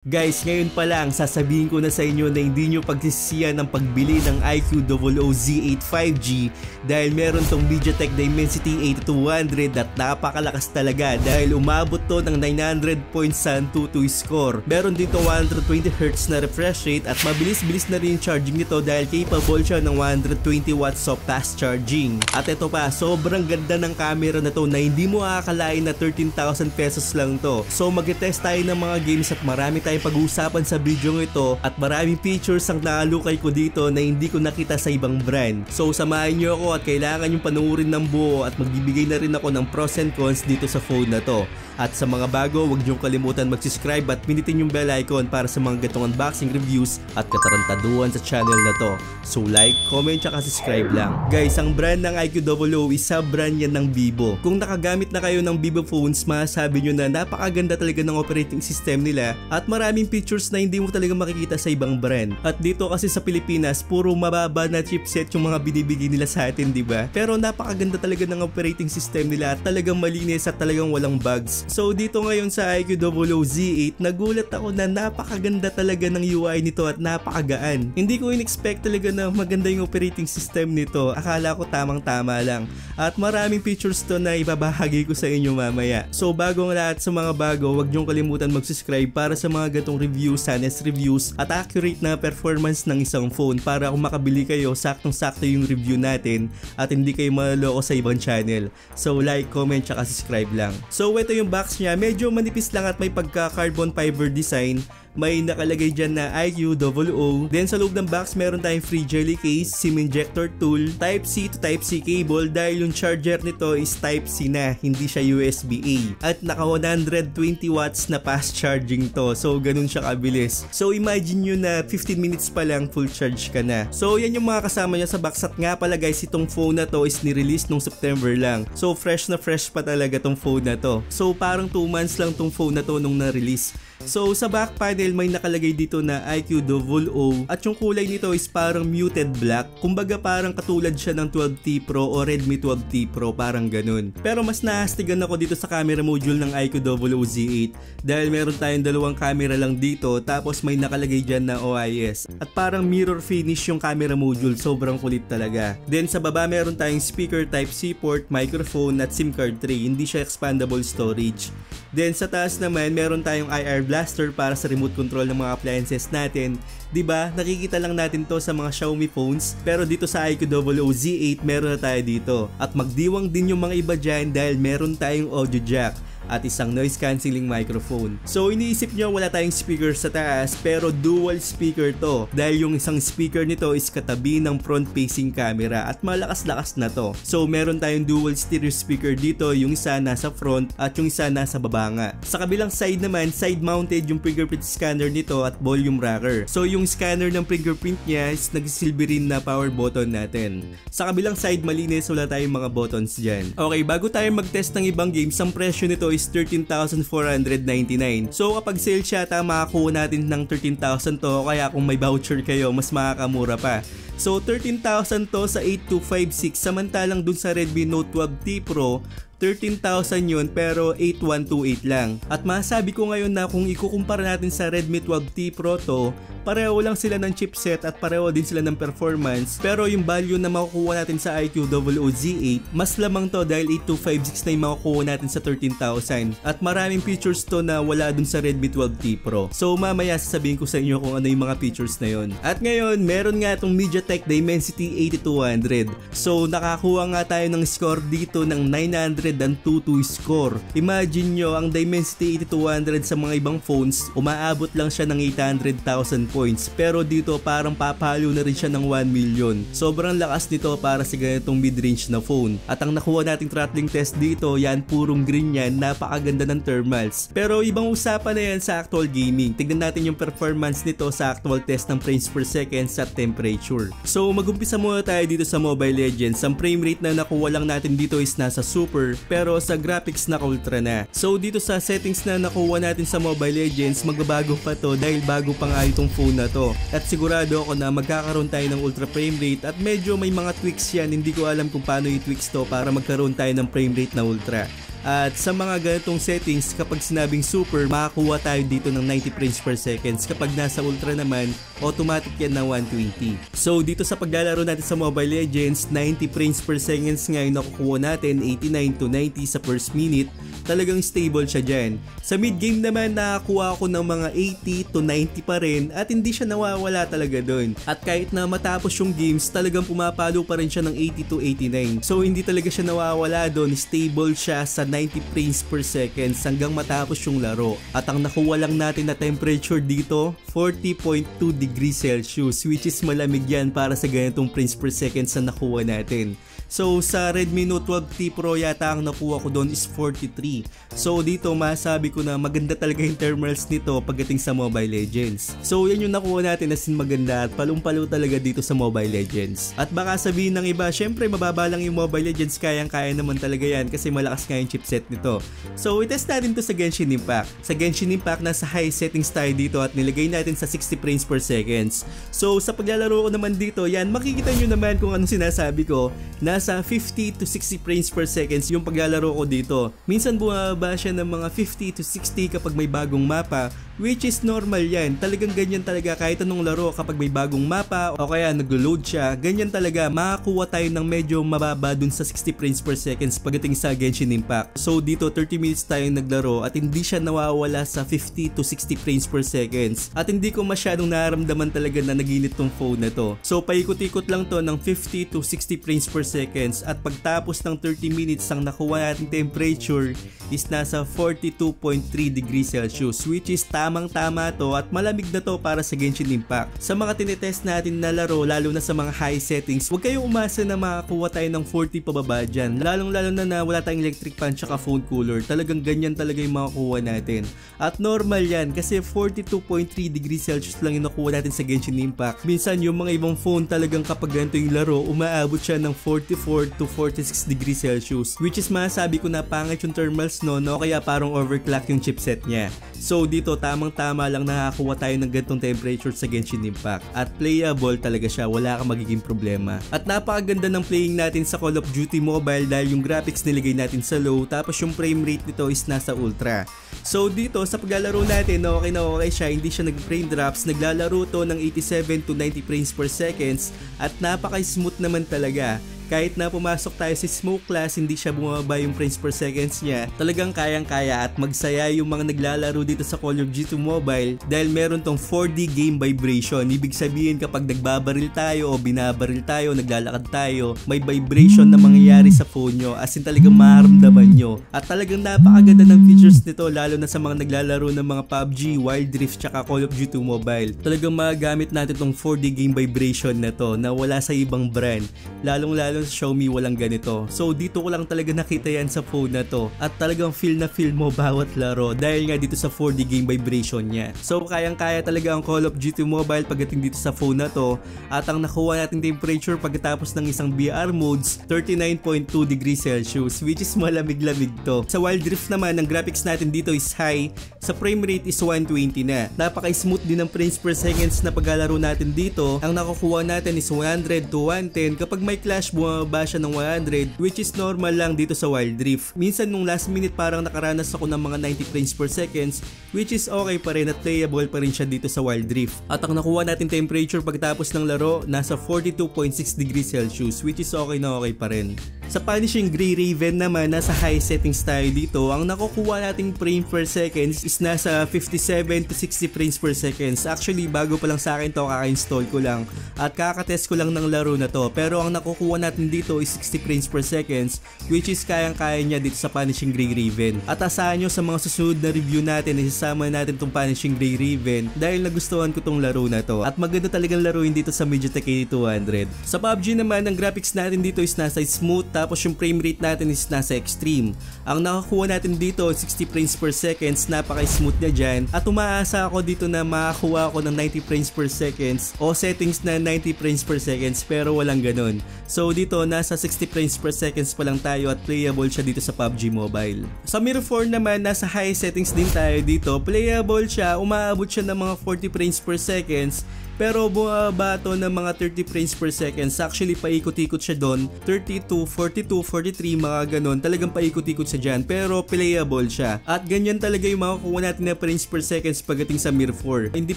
Guys, ngayon pa lang sasabihin ko na sa inyo na hindi nyo pagsisisiyan ng pagbili ng iQOO Z8 5G dahil meron tong MediaTek Dimensity 8200 at napakalakas talaga dahil umabot to ng 900 points sa Antutu score. Meron dito 120Hz na refresh rate at mabilis-bilis na rin yung charging nito dahil capable siya ng 120 watts of fast charging. At ito pa, sobrang ganda ng camera na to na hindi mo akalain na 13,000 pesos lang to. So mag-test tayo ng mga games at marami tayong pag-uusapan sa video ito at maraming features ang naalukay ko dito na hindi ko nakita sa ibang brand. So samahan nyo ako at kailangan yung panuorin ng buo at magbibigay na rin ako ng pros and cons dito sa phone na to. At sa mga bago, huwag nyo kalimutan mag-subscribe at pinitin yung bell icon para sa mga gatong unboxing reviews at katarantaduhan sa channel na to. So like, comment, tsaka subscribe lang. Guys, ang brand ng iQOO is sub-brand yan ng Vivo. Kung nakagamit na kayo ng Vivo phones, masasabi nyo na napakaganda talaga ng operating system nila at maraming features na hindi mo talaga makikita sa ibang brand. At dito kasi sa Pilipinas, puro mababa na chipset yung mga binibigay nila sa atin, diba? Pero napakaganda talaga ng operating system nila at talagang malinis at talagang walang bugs. So dito ngayon sa iQOO Z8, nagulat ako na napakaganda talaga ng UI nito at napakagaan. Hindi ko in-expect talaga na maganda yung operating system nito. Akala ko tamang-tama lang. At maraming features to na ibabahagi ko sa inyo mamaya. So bago ang lahat sa mga bago, huwag niyong kalimutan mag-subscribe para sa mga gatong reviews, honest reviews at accurate na performance ng isang phone para kung makabili kayo, saktong-sakto yung review natin at hindi kayo maloloko sa ibang channel. So like, comment, tsaka subscribe lang. So ito yung box niya, medyo manipis lang at may pagka carbon fiber design. May nakalagay dyan na iQOO. Then sa loob ng box meron tayong free jelly case, SIM injector tool, Type-C to Type-C cable dahil yung charger nito is Type-C na, hindi siya USB-A. At naka 120 watts na fast charging to. So ganun siya kabilis. So imagine nyo na 15 minutes pa lang full charge ka na. So yan yung mga kasama niya sa box. At nga pala guys, itong phone na to is nirelease nung September lang. So fresh na fresh pa talaga tong phone na to. So parang 2 months lang tong phone na to nung na-release. So sa back panel may nakalagay dito na iQOO at yung kulay nito is parang muted black. Kumbaga parang katulad siya ng 12T Pro o Redmi 12T Pro, parang ganun. Pero mas nahastigan ako dito sa camera module ng iQOO Z8 dahil meron tayong dalawang camera lang dito tapos may nakalagay dyan na OIS. At parang mirror finish yung camera module, sobrang kulit talaga. Then sa baba meron tayong speaker Type-C port, microphone at SIM card tray, hindi siya expandable storage. Then sa taas naman meron tayong IR blaster para sa remote control ng mga appliances natin. Diba? Nakikita lang natin to sa mga Xiaomi phones, pero dito sa iQOO Z8 meron na tayo dito. At magdiwang din yung mga iba dyan dahil meron tayong audio jack at isang noise cancelling microphone. So iniisip nyo wala tayong speaker sa taas, pero dual speaker to dahil yung isang speaker nito is katabi ng front facing camera at malakas-lakas na to. So meron tayong dual stereo speaker dito, yung isa nasa front at yung isa nasa baba nga. Sa kabilang side naman, side mounted yung fingerprint scanner nito at volume rocker. So yung scanner ng fingerprint niya is nagsisilbi rin na power button natin. Sa kabilang side malinis, wala tayong mga buttons dyan. Okay, bago tayo mag-test ng ibang games, ang presyo nito is 13,499. So kapag sale siya, makakuha natin ng 13,000 to, kaya kung may voucher kayo, mas makakamura pa. So 13,000 to sa 8256, samantalang dun sa Redmi Note 12T Pro 13,000 yun pero 8128 lang. At masasabi ko ngayon na kung ikukumpara natin sa Redmi 12T Pro to, pareho lang sila ng chipset at pareho din sila ng performance, pero yung value na makukuha natin sa iQOO Z8 mas lamang to dahil 8256 na yung makukuha natin sa 13,000 at maraming features to na wala dun sa Redmi 12T Pro. So mamaya sasabihin ko sa inyo kung ano yung mga features na yun. At ngayon meron nga itong MediaTek Dimensity 8200. So nakakuha nga tayo ng score dito ng 900 and 22 score. Imagine nyo, ang Dimensity 8200 sa mga ibang phones, umaabot lang siya ng 800,000 points. Pero dito parang papalo na rin siya ng 1 million. Sobrang lakas nito para sa ganitong mid-range na phone. At ang nakuha nating throttling test dito, yan purong green yan, napakaganda ng thermals. Pero ibang usapan na yan sa actual gaming. Tignan natin yung performance nito sa actual test ng frames per second sa temperature. So mag-umpisa muna tayo dito sa Mobile Legends. Ang frame rate na nakuha lang natin dito is nasa super, pero sa graphics na ultra na. So dito sa settings na nakuha natin sa Mobile Legends, magbabago pa to dahil bago pa nga itong phone na to. At sigurado ako na magkakaroon tayo ng ultra frame rate at medyo may mga tweaks yan. Hindi ko alam kung paano i-tweaks to para magkaroon tayo ng frame rate na ultra. At sa mga ganitong settings, kapag sinabing super, makakuha tayo dito ng 90 frames per seconds. Kapag nasa ultra naman, automatic yan na 120. So dito sa paglalaro natin sa Mobile Legends, 90 frames per seconds nga yung nakukuha natin, 89 to 90 sa first minute. Talagang stable siya dyan. Sa mid game naman, nakakuha ako ng mga 80 to 90 pa rin at hindi siya nawawala talaga doon. At kahit na matapos yung games, talagang pumapalo pa rin siya ng 80 to 89. So hindi talaga siya nawawala doon, stable siya sa 90 frames per seconds hanggang matapos yung laro. At ang nakuha lang natin na temperature dito, 40.2 degrees Celsius, which is malamig yan para sa ganitong frames per seconds na nakuha natin. So sa Redmi Note 12T Pro yata ang nakuha ko doon is 43. So dito masabi ko na maganda talaga yung thermals nito pagdating sa Mobile Legends. So yan yung nakuha natin as in maganda at palong-palo talaga dito sa Mobile Legends. At baka sabihin ng iba, syempre mababa lang yung Mobile Legends, kayang-kaya naman talaga yan kasi malakas nga yung chipset nito. So itest natin to sa Genshin Impact. Sa Genshin Impact nasa high settings tayo dito at nilagay natin sa 60 frames per seconds. So sa paglalaro ko naman dito, yan makikita nyo naman kung anong sinasabi ko. Nasa 50 to 60 frames per seconds yung paglalaro ko dito. Minsan bumaba siya ng mga 50 to 60 kapag may bagong mapa, which is normal yan. Talagang ganyan talaga kahit anong laro kapag may bagong mapa o kaya naglo-load siya, ganyan talaga makakuha tayo ng medyo mababa dun sa 60 frames per seconds pagdating sa Genshin Impact. So dito 30 minutes tayong naglaro at hindi siya nawawala sa 50 to 60 frames per seconds at hindi ko masyadong nararamdaman talaga na naginit tong phone na to. So paikot-ikot lang to ng 50 to 60 frames per seconds at pagtapos ng 30 minutes ang nakuha natin temperature is nasa 42.3 degrees Celsius, which is tamang-tama to at malamig na to para sa Genshin Impact. Sa mga tinetest natin na laro, lalo na sa mga high settings, huwag kayong umasa na makakuha tayo ng 40 pababa dyan. Lalong-lalo na wala tayong electric fan tsaka phone cooler. Talagang ganyan talaga yung makakuha natin. At normal yan kasi 42.3 degrees Celsius lang yung nakuha natin sa Genshin Impact. Minsan yung mga ibang phone talagang kapag ganito yung laro, umaabot siya ng 44 to 46 degrees Celsius, which is masasabi ko na pangit yung thermals no kaya parang overclock yung chipset niya. So dito tamang-tama lang nakakuha tayo ng ganitong temperature sa Genshin Impact at playable talaga siya, wala kang magiging problema. At napakaganda ng playing natin sa Call of Duty Mobile dahil yung graphics nilagay natin sa low tapos yung frame rate nito is nasa ultra. So dito sa paglalaro natin okay na okay siya, hindi siya nag-frame drops, naglalaro to ng 87 to 90 frames per seconds at napaka-smooth naman talaga. Kahit na pumasok tayo sa smoke class, hindi siya bumaba yung frames per seconds niya. Talagang kayang-kaya at magsaya yung mga naglalaro dito sa Call of Duty Mobile dahil meron tong 4D game vibration. Ibig sabihin kapag nagbabaril tayo o binabaril tayo, naglalakad tayo, may vibration na mangyayari sa phone nyo, as in talagang maramdaman nyo. At talagang napakaganda ng features nito lalo na sa mga naglalaro ng mga PUBG, Wild Rift, tsaka Call of Duty Mobile. Talagang magagamit natin tong 4D game vibration na to na wala sa ibang brand. Lalong-lalo sa Xiaomi walang ganito. So dito ko lang talaga nakita yan sa phone na to at talagang feel na feel mo bawat laro dahil nga dito sa 4D game vibration niya. So kayang-kaya talaga ang Call of Duty Mobile pagdating dito sa phone na to at ang nakuha nating temperature pagkatapos ng isang VR modes 39.2 degrees Celsius, which is malamig-lamig to. Sa Wild Rift naman ang graphics natin dito is high, sa frame rate is 120 na. Napaka-smooth din ng frames per seconds na paglalaro natin dito. Ang nakukuha natin is 100 to 110 kapag may clash bumaba siya ng 100, which is normal lang dito sa Wild Rift. Minsan nung last minute parang nakaranas ako ng mga 90 frames per seconds, which is okay pa rin at playable pa rin siya dito sa Wild Rift. At ang nakuha natin temperature pagtapos ng laro nasa 42.6 degrees Celsius, which is okay na okay pa rin. Sa Punishing Grey Raven naman, nasa high settings tayo dito. Ang nakukuha nating frame per seconds is nasa 57 to 60 frames per seconds. Actually, bago pa lang sa akin to, kaka-install ko lang at kakatest ko lang ng laro na to. Pero ang nakukuha natin dito is 60 frames per seconds, which is kayang-kaya niya dito sa Punishing Grey Raven. At asahan nyo sa mga susunod na review natin, isasama natin tong Punishing Grey Raven dahil nagustuhan ko tong laro na to. At maganda talagang laruin dito sa MediaTek 8200. Sa PUBG naman, ang graphics natin dito is nasa smooth, tapos yung frame rate natin is nasa extreme. Ang nakakuha natin dito 60 frames per seconds, napaka-smooth na dyan. At umaasa ako dito na makakuha ako ng 90 frames per seconds o settings na 90 frames per seconds, pero walang ganun. So dito nasa 60 frames per seconds pa lang tayo at playable siya dito sa PUBG Mobile. Sa Mirror 4 naman, nasa high settings din tayo dito. Playable siya, umaabot siya ng mga 40 frames per seconds. Pero bumaba to ng mga 30 frames per seconds. Actually, paikot-ikot siya doon. 32, 42, 43, mga ganon. Talagang paikot-ikot siya dyan. Pero playable siya. At ganyan talaga yung makukuha natin na frames per seconds pagdating sa Mirror 4. Hindi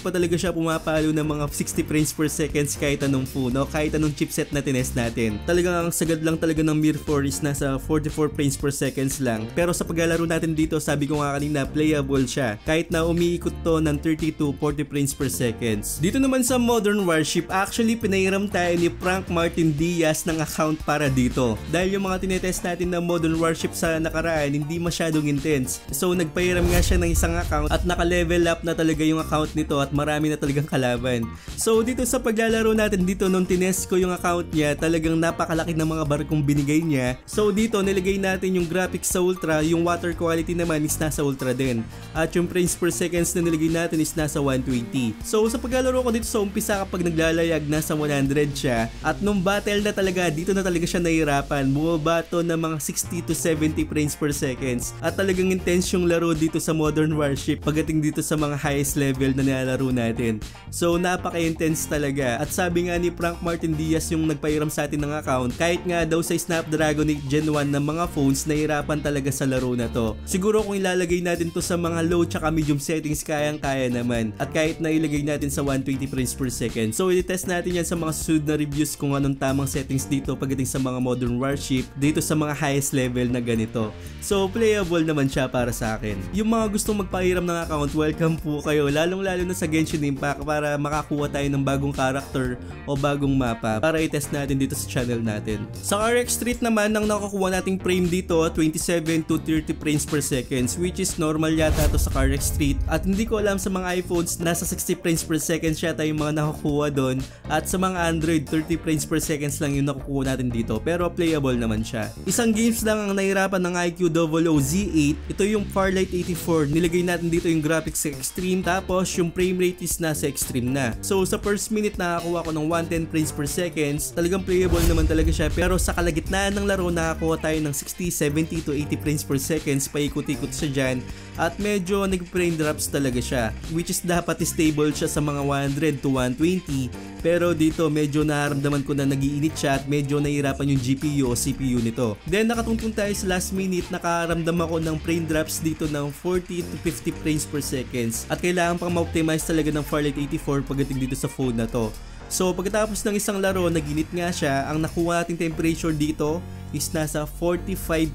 pa talaga siya pumapalo ng mga 60 frames per seconds kahit anong phone o kahit anong chipset na tinest natin. Talagang ang sagad lang talaga ng Mirror 4 is nasa 44 frames per seconds lang. Pero sa paglalaro natin dito, sabi ko nga kanina, playable siya. Kahit na umiikot to ng 32, 40 frames per seconds. Dito naman sa Modern Warship, actually pinahiram tayo ni Frank Martin Diaz ng account para dito. Dahil yung mga tinetest natin na Modern Warship sa nakaraan, hindi masyadong intense. So nagpahiram nga siya ng isang account at naka-level up na talaga yung account nito at marami na talagang kalaban. So dito sa paglalaro natin dito, nung tinest ko yung account niya, talagang napakalaki ng mga barkong binigay niya. So dito nilagay natin yung graphics sa ultra, yung water quality naman is nasa ultra din. At yung frames per seconds na nilagay natin is nasa 120. So sa paglalaro ko dito sa umpisa, kapag naglalayag nasa 100 siya, at nung battle na talaga, dito na talaga siya nahirapan. Bumaba to ng mga 60 to 70 frames per seconds. At talagang intense yung laro dito sa Modern Warship pagdating dito sa mga highest level na nilalaro natin. So napaka-intense talaga. At sabi nga ni Frank Martin Diaz yung nagpahiram sa atin ng account, kahit nga daw sa Snapdragon 8 Gen 1 ng mga phones, nahirapan talaga sa laro na to. Siguro kung ilalagay natin to sa mga low tsaka medium settings, kayang-kaya naman. At kahit na ilagay natin sa 120 frames per second. So i-test natin yan sa mga susunod na reviews kung anong tamang settings dito pagdating sa mga Modern Warship dito sa mga highest level na ganito. So playable naman siya para sa akin. Yung mga gustong magpahiram ng account, welcome po kayo, lalong-lalo na sa Genshin Impact, para makakuha tayo ng bagong character o bagong mapa para i-test natin dito sa channel natin. Sa RX Street naman, ang nakukuha nating frame dito 27 to 30 frames per seconds, which is normal yata to sa RX Street. At hindi ko alam sa mga iPhones, nasa 60 frames per seconds yata yung mga nakukuha doon, at sa mga Android 30 frames per seconds lang yung nakukuha natin dito, pero playable naman siya. Isang games lang ang nahirapan ng iQOO Z8, ito yung Farlight 84. Nilagay natin dito yung graphics sa extreme, tapos yung frame rate is nasa extreme na. So sa first minute nakakuha ko ng 110 frames per seconds, talagang playable naman talaga siya. Pero sa kalagitnaan ng laro, nakakuha tayo ng 60, 70 to 80 frames per seconds, paikot-ikot siya dyan, at medyo nag-frame drops talaga siya, which is dapat stable siya sa mga 100 to 120. Pero dito medyo nararamdaman ko na nagiinit siya at medyo nahirapan yung GPU o CPU nito. Then nakatungtong tayo sa last minute, nakaramdam ako ng frame drops dito ng 40 to 50 frames per seconds. At kailangan pang ma-optimize talaga ng Farlight 84 pagdating dito sa phone na to. So pagkatapos ng isang laro, naginit nga siya. Ang nakuha nating temperature dito is nasa 45.8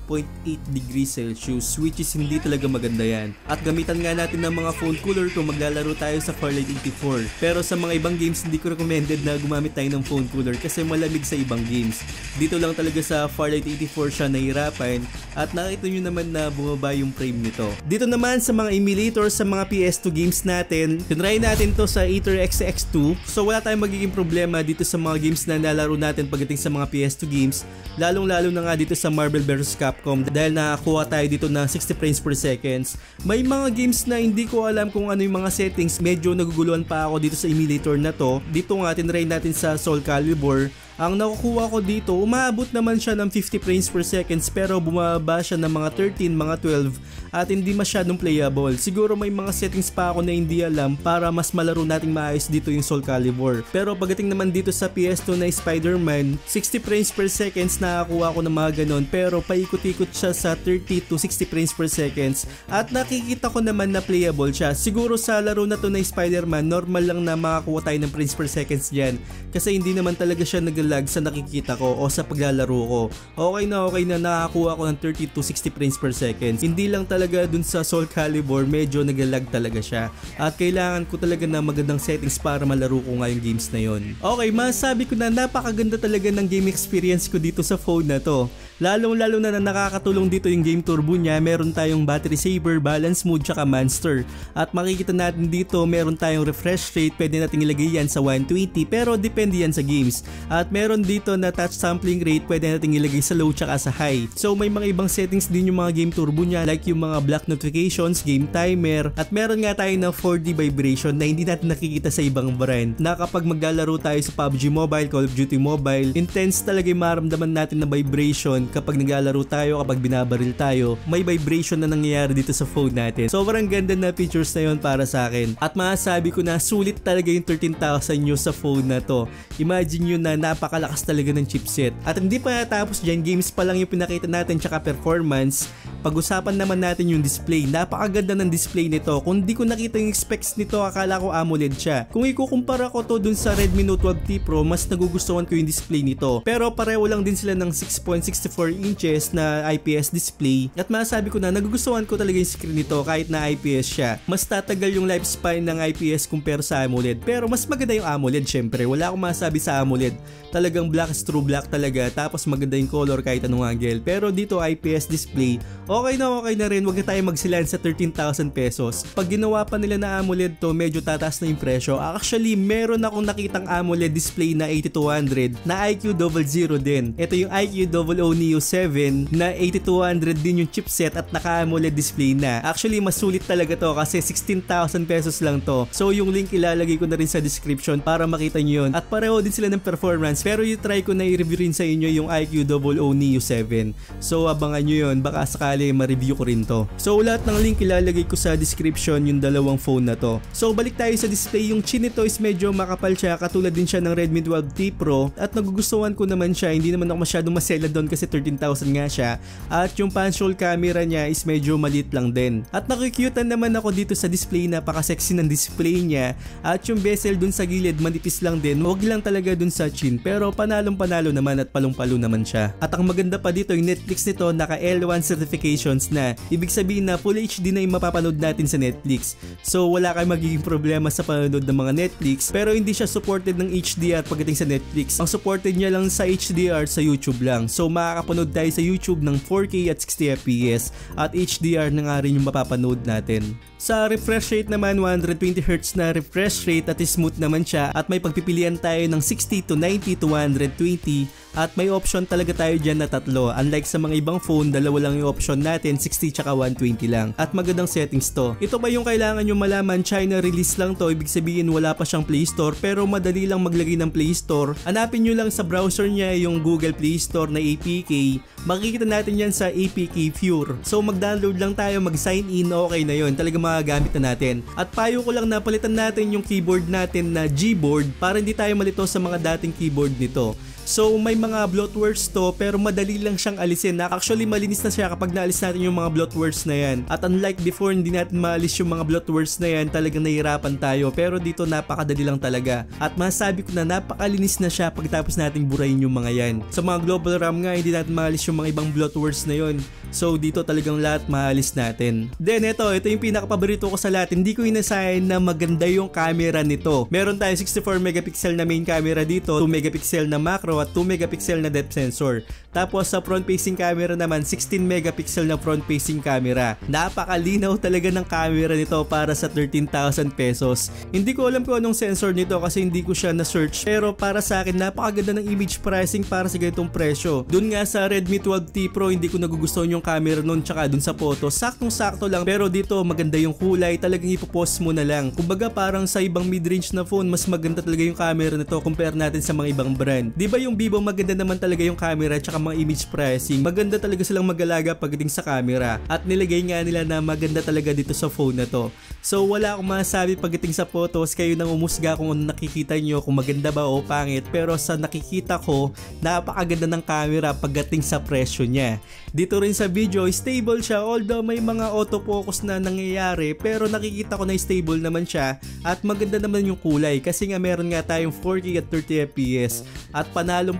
degrees Celsius, which is hindi talaga maganda yan. At gamitan nga natin ng mga phone cooler kung maglalaro tayo sa Farlight 84. Pero sa mga ibang games, hindi ko recommended na gumamit tayo ng phone cooler kasi malamig sa ibang games. Dito lang talaga sa Farlight 84 siya nahirapan, at nakita nyo naman na bumaba yung frame nito. Dito naman sa mga emulators sa mga PS2 games natin, tinry natin to sa Aether XX2. So wala tayong magiging problema dito sa mga games na nalaro natin pagdating sa mga PS2 games, lalong-lalo na nga dito sa Marvel vs Capcom, dahil nakakuha tayo dito ng 60 frames per seconds. May mga games na hindi ko alam kung ano yung mga settings, medyo naguguluhan pa ako dito sa emulator na to. Dito nga tinry natin sa Soul Calibur. Ang nakukuha ko dito, umaabot naman siya ng 50 frames per seconds, pero bumaba siya ng mga 13, mga 12, at hindi masyadong playable. Siguro may mga settings pa ako na hindi alam para mas malaro nating maayos dito yung Soul Calibur. Pero pagdating naman dito sa PS2 na Spider-Man, 60 frames per seconds nakakuha ko ng mga ganon, pero paikot-ikot siya sa 30 to 60 frames per seconds, at nakikita ko naman na playable siya. Siguro sa laro na to na Spider-Man, normal lang na makakuha tayo ng frames per seconds dyan, kasi hindi naman talaga siya nag-lag sa nakikita ko o sa paglalaro ko. Okay na nakakuha ko ng 30 to 60 frames per seconds. Hindi lang talaga dun sa Soul Calibur, medyo nag-lag talaga siya, at kailangan ko talaga na magandang settings para malaro ko nga yung games na yon. Okay, masabi ko na napakaganda talaga ng game experience ko dito sa phone na to. Lalong-lalo na nakakatulong dito yung game turbo niya. Meron tayong battery saver, balance mode, tsaka monster. At makikita natin dito meron tayong refresh rate, pwede natin ilagay yan sa 120, pero depende yan sa games. At meron dito na touch sampling rate, pwede natin ilagay sa low tsaka sa high. So may mga ibang settings din yung mga game turbo niya, like yung mga black notifications, game timer, at meron nga tayo na 4D vibration na hindi natin nakikita sa ibang brand, na kapag maglalaro tayo sa PUBG Mobile, Call of Duty Mobile, intense talaga yung maramdaman natin na vibration kapag naglalaro tayo, kapag binabaril tayo, may vibration na nangyayari dito sa phone natin. Sobrang ganda na features na yun para sa akin, at masasabi ko na sulit talaga yung 13,000 nyo sa phone na to. Imagine nyo na napakalakas talaga ng chipset. At hindi pa natapos dyan, games pa lang yung pinakita natin tsaka performance. Pag-usapan naman natin yung display. Napakaganda ng display nito. Kung di ko nakita yung specs nito, akala ko AMOLED siya. Kung ikukumpara ko to dun sa Redmi Note 12T Pro, mas nagugustuhan ko yung display nito. Pero pareho lang din sila ng 6.64 inches na IPS display. At masasabi ko na nagugustuhan ko talaga yung screen nito kahit na IPS siya. Mas tatagal yung lifespan ng IPS compare sa AMOLED. Pero mas maganda yung AMOLED syempre. Wala akong masasabi sa AMOLED. Talagang black is true black talaga. Tapos maganda yung color kahit anong angle. Pero dito IPS display, okay na rin. Huwag na tayo magsilan sa 13,000 pesos. Pag ginawa pa nila na AMOLED to, medyo tataas na yung presyo. Actually, meron akong nakitang AMOLED display na 8200 na IQ00 din. Ito yung IQ00 Neo 7 na 8200 din yung chipset at naka-AMOLED display na. Actually, mas sulit talaga to kasi 16,000 pesos lang to. So, yung link ilalagay ko na rin sa description para makita nyo yun. At pareho din sila ng performance, pero try ko na i-review rin sa inyo yung IQ00 Neo 7. So, abangan nyo yun. Baka sakali ma-review ko rin to. So, lahat ng link ilalagay ko sa description yung dalawang phone na to. So, balik tayo sa display. Yung chin nito is medyo makapal siya. Katulad din siya ng Redmi 12T Pro. At nagugustuhan ko naman siya. Hindi naman ako masyadong masela doon kasi 13,000 nga siya. At yung punch-hole camera niya is medyo maliit lang din. At nakikyutan naman ako dito sa display. Napaka-sexy ng display niya. At yung bezel dun sa gilid manipis lang din. Huwag lang talaga dun sa chin. Pero panalong-panalo naman at palong-palo naman siya. At ang maganda pa dito, yung Netflix nito naka L1 certifications na. Ibig sabihin na Full HD na yung mapapanood natin sa Netflix. So wala kayong magiging problema sa panonood ng mga Netflix. Pero hindi siya supported ng HDR pagdating sa Netflix. Ang supported niya lang sa HDR sa YouTube lang. So makakapanood tayo sa YouTube ng 4K at 60fps. At HDR na nga rin yung mapapanood natin. Sa refresh rate naman, 120Hz na refresh rate at smooth naman siya, at may pagpipilian tayo ng 60 to 90 to 120, at may option talaga tayo dyan na tatlo. Unlike sa mga ibang phone, dalawa lang yung option natin, 60 tsaka 120 lang. At magandang settings to. Ito ba yung kailangan nyo malaman? China release lang to, ibig sabihin wala pa siyang Play Store, pero madali lang maglagay ng Play Store. Hanapin nyo lang sa browser niya yung Google Play Store na APK. Makikita natin yan sa APK Pure. So mag-download lang tayo, mag-sign in, okay na yun. Talaga magagamit na natin. At payo ko lang na palitan natin yung keyboard natin na Gboard para hindi tayo malito sa mga dating keyboard nito. So may mga bloatwares to, pero madali lang siyang alisin. Actually malinis na siya kapag naalis natin yung mga bloatwares na yan. At unlike before, hindi natin maalis yung mga bloatwares na yan, talagang nahihirapan tayo. Pero dito napakadali lang talaga. At masasabi ko na napakalinis na siya pagkatapos nating burahin yung mga yan. Sa mga global RAM nga, hindi natin maalis yung mga ibang bloatwares na yon. So dito talagang lahat maalis natin. Then ito yung pinakapaborito ko sa lahat. Hindi ko inasayan na maganda yung camera nito. Meron tayo 64 megapixel na main camera dito, 2 megapixel na macro at 2 megapixel na depth sensor. Tapos sa front facing camera naman, 16 megapixel na front facing camera. Napakalinaw talaga ng camera nito para sa 13,000 pesos. Hindi ko alam kung anong sensor nito kasi hindi ko siya na-search. Pero para sa akin, napakaganda ng image pricing para sa ganitong presyo. Doon nga sa Redmi 12T Pro, hindi ko nagugustuhan yung camera nun, tsaka dun sa photo. Saktong-sakto lang. Pero dito, maganda yung kulay. Talagang ipopost mo na lang. Kumbaga parang sa ibang mid-range na phone, mas maganda talaga yung camera nito compare natin sa mga ibang brand. Di ba yung Vivo maganda naman talaga yung camera tsaka mga image pricing. Maganda talaga silang mag-alaga pagdating sa camera. At nilagay nga nila na maganda talaga dito sa phone na to. So wala akong masasabi pagdating sa photos. Kayo nang umusga kung ano nakikita nyo, kung maganda ba o pangit. Pero sa nakikita ko, napakaganda ng camera pagdating sa presyo niya. Dito rin sa video, stable siya. Although may mga autofocus na nangyayari, pero nakikita ko na stable naman siya. At maganda naman yung kulay kasi nga meron nga tayong 4K at 30fps. At panalo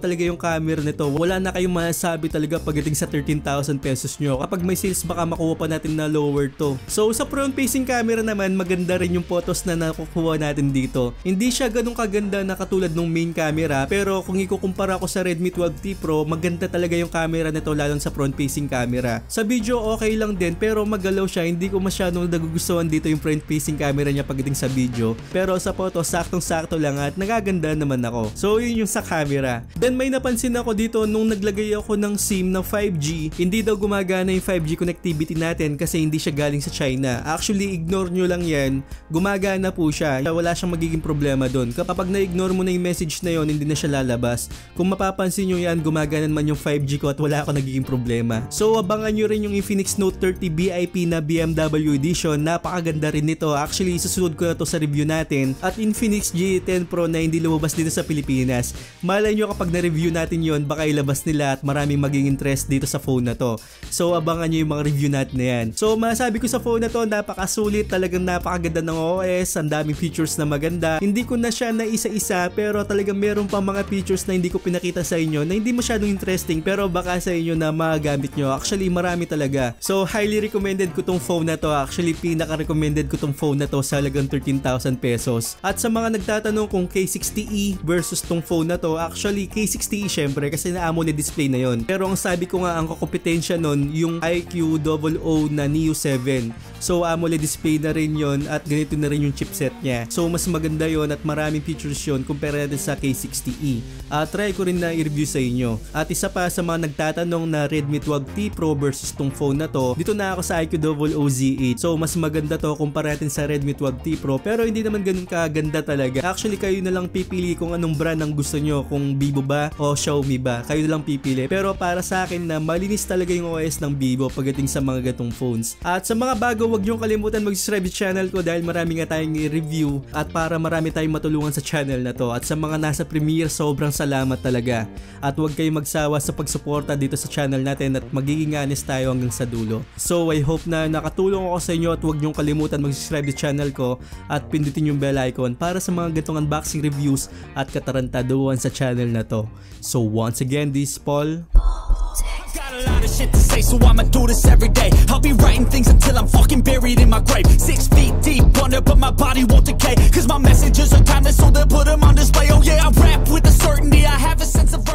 talaga yung camera nito. Wala na kayong masasabi talaga pagdating sa 13,000 pesos nyo. Kapag may sales, baka makuha pa natin na lower to. So sa front facing camera naman, maganda rin yung photos na nakukuha natin dito. Hindi siya ganun kaganda na katulad ng main camera, pero kung ikukumpara ko sa Redmi 12T Pro, maganda talaga yung camera nito lalo sa front facing camera. Sa video okay lang din, pero magalaw siya. Hindi ko masyadong nagugustuhan dito yung front facing camera niya pagdating sa video. Pero sa photo, saktong-sakto lang at nagaganda naman ako. So yun yung sa camera. Then may napansin ako dito nung naglagay ako ng SIM ng 5G, hindi daw gumagana yung 5G connectivity natin kasi hindi siya galing sa China. Actually, ignore nyo lang yan, gumagana po siya, wala siyang magiging problema doon. Kapag na-ignore mo na yung message na yon, hindi na siya lalabas. Kung mapapansin nyo yan, gumagana naman yung 5G ko at wala ako nagiging problema. So abangan nyo rin yung Infinix Note 30 VIP na BMW edition, napakaganda rin nito. Actually, susunod ko na to sa review natin. At Infinix G10 Pro na hindi lumabas dito sa Pilipinas. Malay nyo kapag na-review natin yon, baka ilabas nila at maraming maging interest dito sa phone na to. So abangan nyo yung mga review natin na yan. So masabi ko sa phone na to, napakasulit, talagang napakaganda ng OS, ang daming features na maganda. Hindi ko na siya na isa-isa pero talagang meron pa mga features na hindi ko pinakita sa inyo na hindi masyadong interesting pero baka sa inyo na magagamit nyo. Actually marami talaga. So highly recommended ko tong phone na to. Actually pinaka-recommended ko tong phone na to sa halagang 13,000 pesos. At sa mga nagtatanong kung K60E versus tong phone na to, actually K60E syempre kasi na AMOLED display na yon. Pero ang sabi ko nga, ang kakompetensya nun yung iQOO na Neo 7. So AMOLED display na rin yon at ganito na rin yung chipset niya. So mas maganda yon at maraming features yon compare natin sa K60E. Try ko rin na i-review sa inyo. At isa pa sa mga nagtatanong na Redmi 12T Pro versus tong phone na to, dito na ako sa iQOO Z8. So mas maganda to kumpara natin sa Redmi 12T Pro pero hindi naman ganun kaganda talaga. Actually kayo na lang pipili kung anong brand ang gusto nyo, kung Vivo ba o Xiaomi ba, kayo na lang pipili. Pero para sa akin na malinis talaga yung OS ng Vivo pagdating sa mga gatong phones. At sa mga bago, huwag nyo kalimutan mag-subscribe sa channel ko dahil marami nga tayong i-review at para marami tayong matulungan sa channel na to. At sa mga nasa Premiere, sobrang salamat talaga. At huwag kayong magsawa sa pagsuporta dito sa channel natin at magiging honest tayo hanggang sa dulo. So I hope na nakatulong ako sa inyo at huwag nyo kalimutan mag-subscribe sa channel ko at pindutin yung bell icon para sa mga gatong unboxing reviews at katarantaduhan sa channel na to. So once again, this is Paul. Got a lot of shit to say, so I'ma do this every day. I'll be writing things until I'm fucking buried in my grave. 6 feet deep under, but my body won't decay. Cause my messages are timeless, so they'll put them on display. Oh yeah, I rap with a certainty, I have a sense of